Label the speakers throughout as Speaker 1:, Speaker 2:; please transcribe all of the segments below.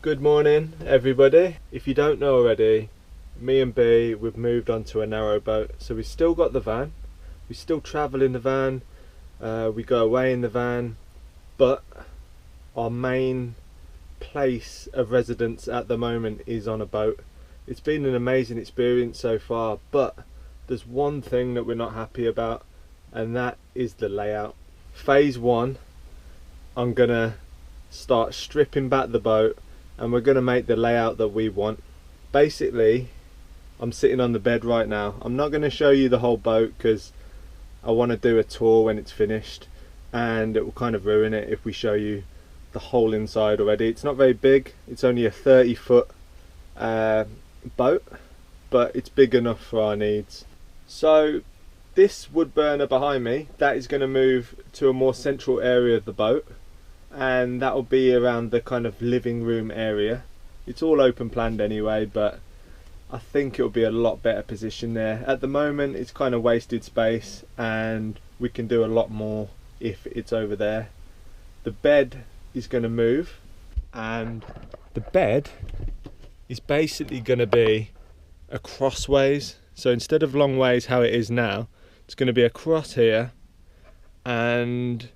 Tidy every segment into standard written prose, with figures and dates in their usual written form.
Speaker 1: Good morning everybody. If you don't know already, me and B, we've moved on to a narrowboat. So we still got the van, we still travel in the van, we go away in the van, but our main place of residence at the moment is on a boat. It's been an amazing experience so far, but there's one thing that we're not happy about, and that is the layout. Phase 1, I'm gonna start stripping back the boat and we're going to make the layout that we want. Basically, I'm sitting on the bed right now. I'm not going to show you the whole boat because I want to do a tour when it's finished, and it will kind of ruin it if we show you the whole inside already. It's not very big, it's only a 30-foot boat, but it's big enough for our needs. So this wood burner behind me, that is going to move to a more central area of the boat, and that will be around the kind of living room area. It's all open planned anyway, but I think it'll be a lot better position there. At the moment it's kind of wasted space and we can do a lot more if it's over there. The bed is going to move, and the bed is basically going to be a crossways. So instead of long ways how it is now, it's going to be across here, and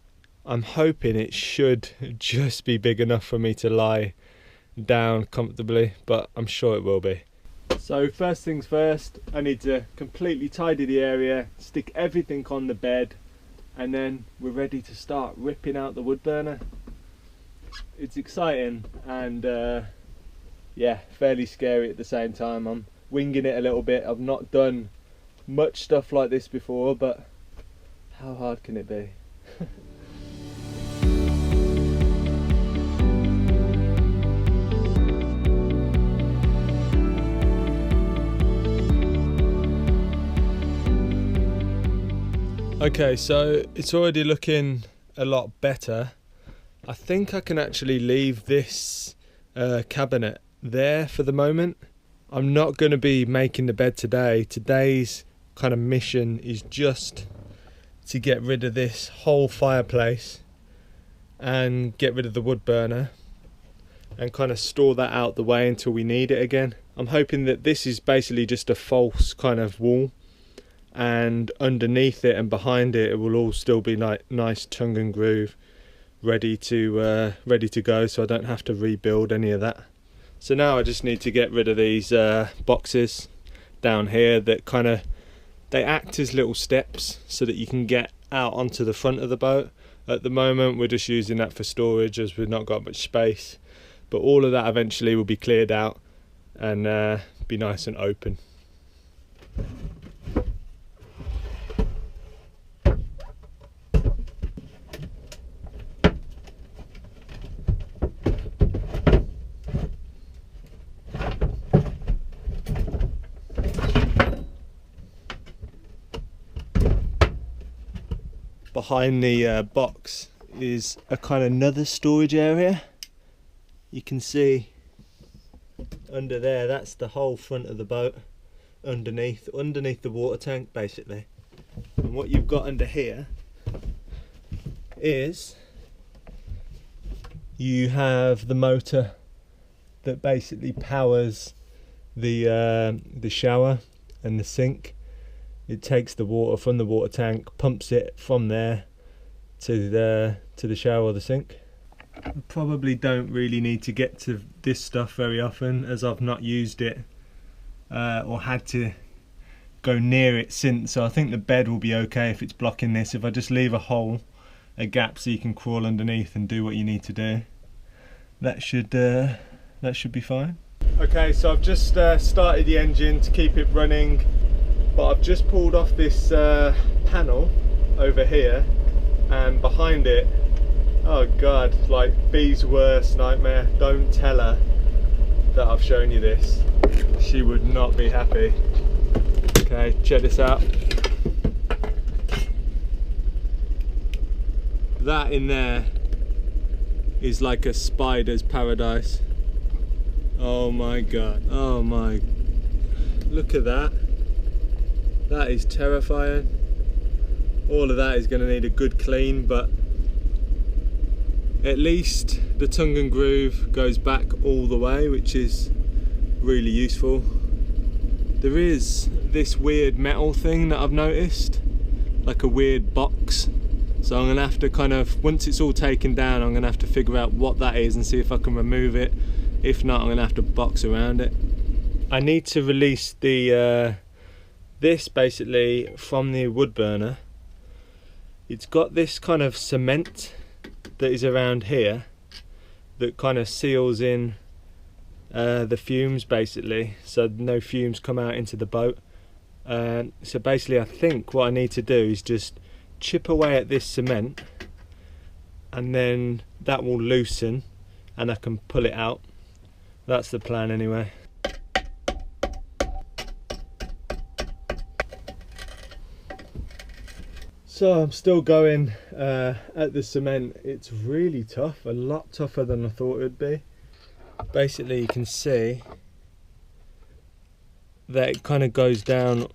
Speaker 1: I'm hoping it should just be big enough for me to lie down comfortably, but I'm sure it will be. So first things first, I need to completely tidy the area, stick everything on the bed, and then we're ready to start ripping out the wood burner. It's exciting and yeah, fairly scary at the same time. I'm winging it a little bit. I've not done much stuff like this before, but how hard can it be? Okay, so it's already looking a lot better. I think I can actually leave this cabinet there for the moment. I'm not going to be making the bed today. Today's kind of mission is just to get rid of this whole fireplace and get rid of the wood burner and kind of store that out the way until we need it again. I'm hoping that this is basically just a false kind of wall, and underneath it and behind it, it will all still be like nice tongue and groove, ready to go, so I don't have to rebuild any of that. So now I just need to get rid of these boxes down here that kind of, they act as little steps so that you can get out onto the front of the boat. At the moment we're just using that for storage as we've not got much space, but all of that eventually will be cleared out and be nice and open. Behind the box is a kind of another storage area. You can see under there, that's the whole front of the boat, underneath the water tank basically. And what you've got under here is you have the motor that basically powers the shower and the sink. It takes the water from the water tank, pumps it from there to the shower or the sink. I probably don't really need to get to this stuff very often, as I've not used it or had to go near it since, so I think the bed will be okay if it's blocking this. If I just leave a gap so you can crawl underneath and do what you need to do, that should be fine. Okay, so I've just started the engine to keep it running, but I've just pulled off this panel over here, and behind it, oh god, like B's worst nightmare. Don't tell her that I've shown you this. She would not be happy. Okay, check this out. That in there is like a spider's paradise. Oh my god, oh my, look at that. That is terrifying. All of that is going to need a good clean, but At least the tongue and groove goes back all the way, which is really useful. There is this weird metal thing that I've noticed, like a weird box. So I'm gonna have to kind of, once it's all taken down, I'm gonna have to figure out what that is and see if I can remove it. If not, I'm gonna have to box around it. I need to release the this basically from the wood burner. It's got this kind of cement that is around here that kind of seals in the fumes basically, so no fumes come out into the boat. So basically I think what I need to do is just chip away at this cement, and then that will loosen and I can pull it out. That's the plan anyway. So I'm still going at the cement. It's really tough, a lot tougher than I thought it would be. Basically you can see that it kind of goes down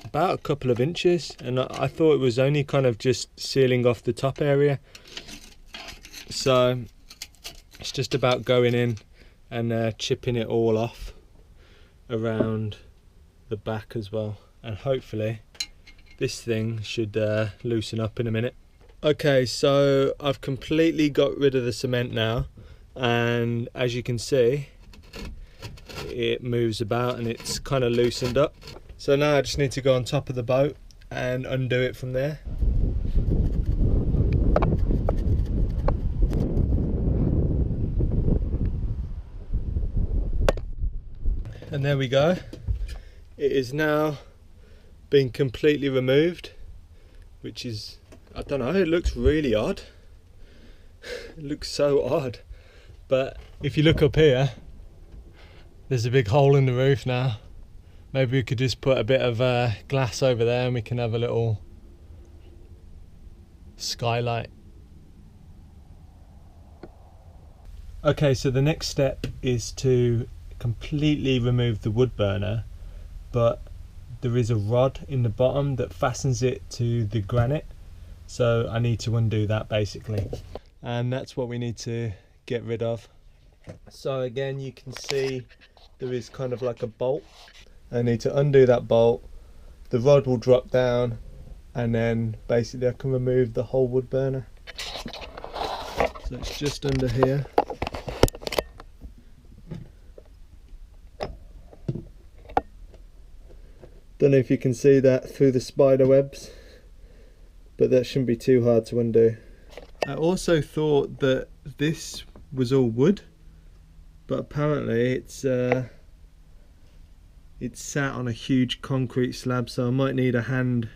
Speaker 1: about a couple of inches, and I thought it was only kind of just sealing off the top area. So it's just about going in and chipping it all off around the back as well, and hopefully this thing should loosen up in a minute. Okay, so I've completely got rid of the cement now, and as you can see it moves about and it's kind of loosened up. So now I just need to go on top of the boat and undo it from there. And there we go. It is now been completely removed, which is, I don't know, it looks really odd. It looks so odd. But if you look up here, there's a big hole in the roof now. Maybe we could just put a bit of glass over there and we can have a little skylight. Okay, so the next step is to completely remove the wood burner, but there is a rod in the bottom that fastens it to the granite, so I need to undo that basically, and that's what we need to get rid of. So again, you can see there is kind of like a bolt. I need to undo that bolt, the rod will drop down, and then basically I can remove the whole wood burner. So it's just under here. Don't know if you can see that through the spider webs, but that shouldn't be too hard to undo. I also thought that this was all wood, but apparently it's sat on a huge concrete slab, so I might need a hand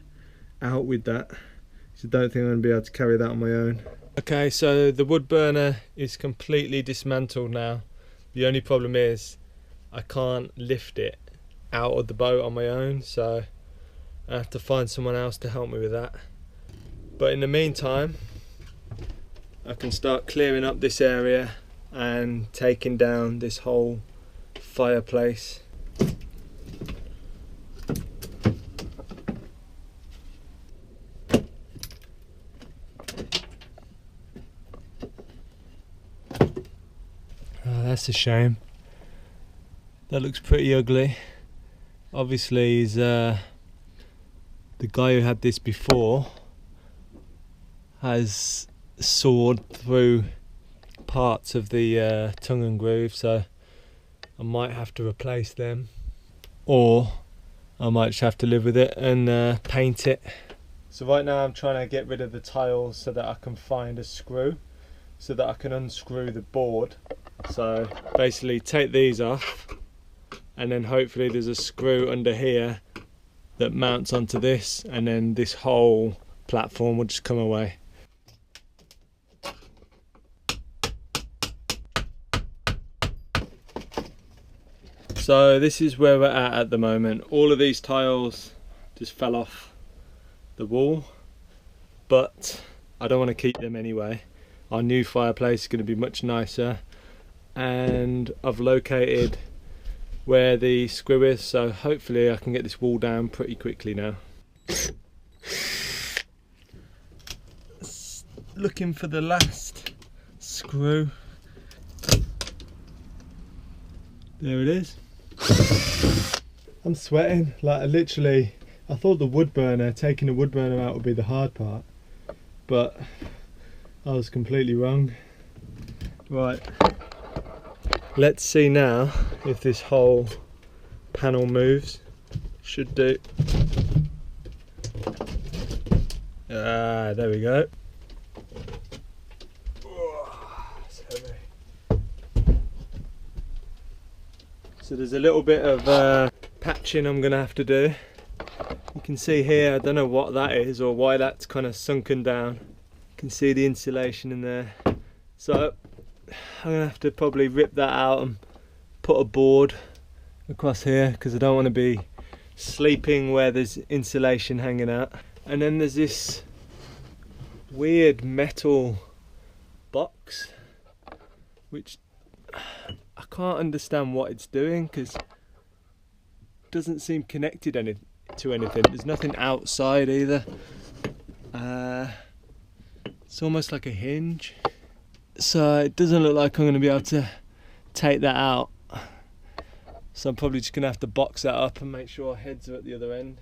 Speaker 1: out with that. So I don't think I'm going to be able to carry that on my own. Okay, so the wood burner is completely dismantled now. The only problem is I can't lift it out of the boat on my own, so I have to find someone else to help me with that. But in the meantime, I can start clearing up this area and taking down this whole fireplace. Oh, that's a shame. That looks pretty ugly. Obviously he's the guy who had this before has sawed through parts of the tongue and groove, so I might have to replace them, or I might just have to live with it and paint it. So right now I'm trying to get rid of the tiles so that I can find a screw so that I can unscrew the board. So basically take these off, and then hopefully there's a screw under here that mounts onto this, and then this whole platform will just come away. So this is where we're at the moment. All of these tiles just fell off the wall, but I don't want to keep them anyway. Our new fireplace is going to be much nicer, and I've located where the screw is, so hopefully I can get this wall down pretty quickly now. Looking for the last screw. There it is. I'm sweating, like I thought the wood burner, taking the wood burner out would be the hard part, but I was completely wrong. Right, let's see now if this whole panel moves. Should do. Ah, there we go. It's heavy. So there's a little bit of patching I'm gonna have to do. You can see here, I don't know what that is or why that's kind of sunken down. You can see the insulation in there. So I'm gonna have to probably rip that out and put a board across here because I don't want to be sleeping where there's insulation hanging out. And then there's this weird metal box which I can't understand what it's doing because it doesn't seem connected to anything. There's nothing outside either. It's almost like a hinge, so it doesn't look like I'm going to be able to take that out. So I'm probably just going to have to box that up and make sure heads are at the other end.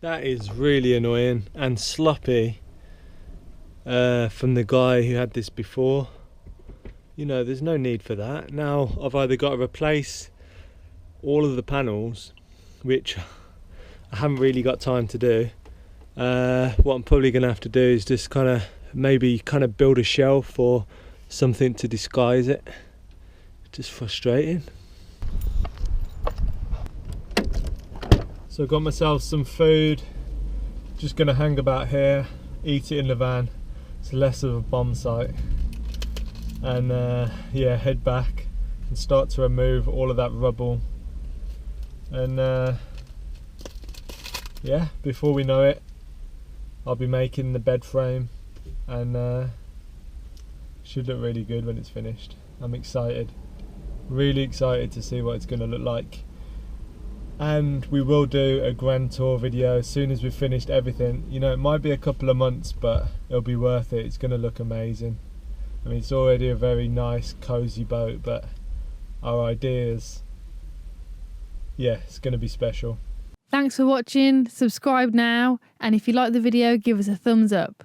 Speaker 1: That is really annoying and sloppy from the guy who had this before. You know, there's no need for that. Now I've either got to replace all of the panels, which I haven't really got time to do. What I'm probably going to have to do is just maybe build a shelf or something to disguise it. Just frustrating. So I got myself some food, just gonna hang about here, eat it in the van. It's less of a bomb site. And yeah, head back and start to remove all of that rubble. And yeah, before we know it, I'll be making the bed frame, and should look really good when it's finished. I'm excited, really excited to see what it's gonna look like. And we will do a grand tour video as soon as we've finished everything. You know, it might be a couple of months, but it'll be worth it. It's going to look amazing. I mean, it's already a very nice, cozy boat, but our ideas, yeah, it's going to be special.
Speaker 2: Thanks for watching. Subscribe now, and if you like the video, give us a thumbs up.